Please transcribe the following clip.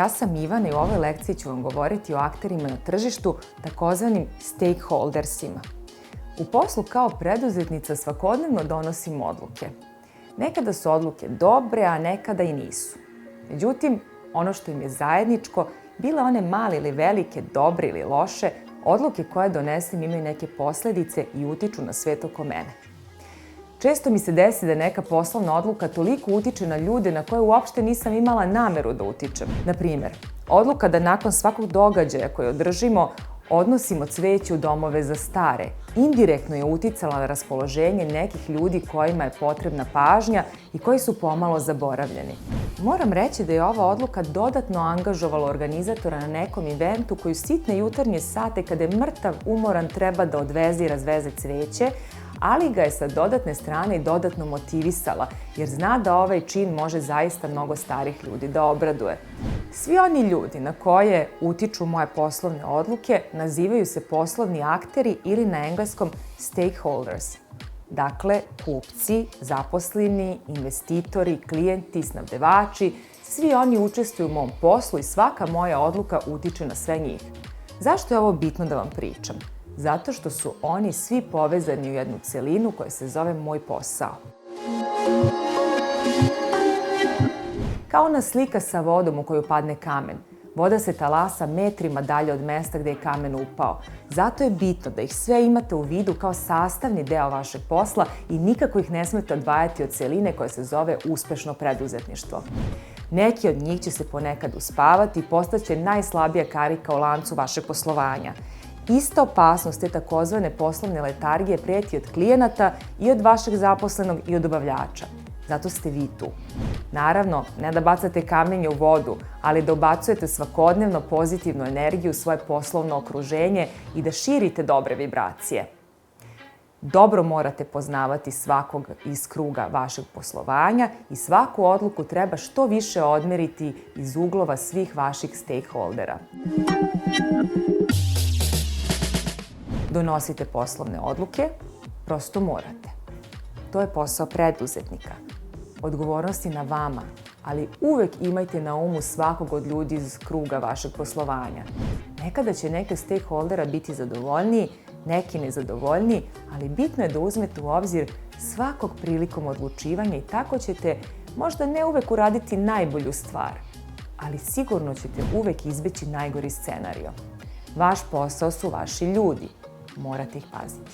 Ja sam Ivana i u ovoj lekciji ću vam govoriti o akterima na tržištu, takozvanim stakeholdersima. U poslu kao preduzetnica svakodnevno donosim odluke. Nekada su odluke dobre, a nekada i nisu. Međutim, ono što im je zajedničko, bile one male ili velike, dobre ili loše, odluke koje donesem imaju neke posledice i utiču na svet oko mene. Često mi se desi da neka poslovna odluka toliko utiče na ljude na koje uopšte nisam imala nameru da utičem. Na primjer, odluka da nakon svakog događaja koje održimo odnosimo cveće u domove za stare, indirektno je uticala na raspoloženje nekih ljudi kojima je potrebna pažnja i koji su pomalo zaboravljeni. Moram reći da je ova odluka dodatno angažovala organizatora na nekom eventu koji u sitne jutarnje sate, kada je mrtav umoran, treba da odveze i razveze cveće, ali ga je sa dodatne strane i dodatno motivisala, jer zna da ovaj čin može zaista mnogo starih ljudi da obraduje. Svi oni ljudi na koje utiču moje poslovne odluke nazivaju se poslovni akteri ili na engleskom stakeholders. Dakle, kupci, zaposleni, investitori, klijenti, snabdevači, svi oni učestvuju u mom poslu i svaka moja odluka utiče na sve njih. Zašto je ovo bitno da vam pričam? Zato što su oni svi povezani u jednu celinu koja se zove moj posao. Kao ona slika sa vodom u koju padne kamen. Voda se talasa metrima dalje od mesta gde je kamen upao. Zato je bitno da ih sve imate u vidu kao sastavni deo vašeg posla i nikako ih ne smete odvajati od celine koja se zove uspešno preduzetništvo. Neki od njih će se ponekad uspavati i postaće najslabija karika u lancu vašeg poslovanja. Ista opasnost te takozvane poslovne letargije preti od klijenata i od vašeg zaposlenog i od dobavljača. Zato ste vi tu. Naravno, ne da bacate kamenje u vodu, ali da ubacujete svakodnevno pozitivnu energiju u svoje poslovno okruženje i da širite dobre vibracije. Dobro morate poznavati svakog iz kruga vašeg poslovanja i svaku odluku treba što više odmeriti iz uglova svih vaših stakeholdera. Donosite poslovne odluke, prosto morate. To je posao preduzetnika. Odgovornost je na vama, ali uvek imajte na umu svakog od ljudi iz kruga vašeg poslovanja. Nekada će neke stakeholdera biti zadovoljniji, neki nezadovoljniji, ali bitno je da uzmete u obzir svakog prilikom odlučivanja i tako ćete možda ne uvek uraditi najbolju stvar, ali sigurno ćete uvek izbeći najgori scenario. Vaš posao su vaši ljudi. Morate ih paziti.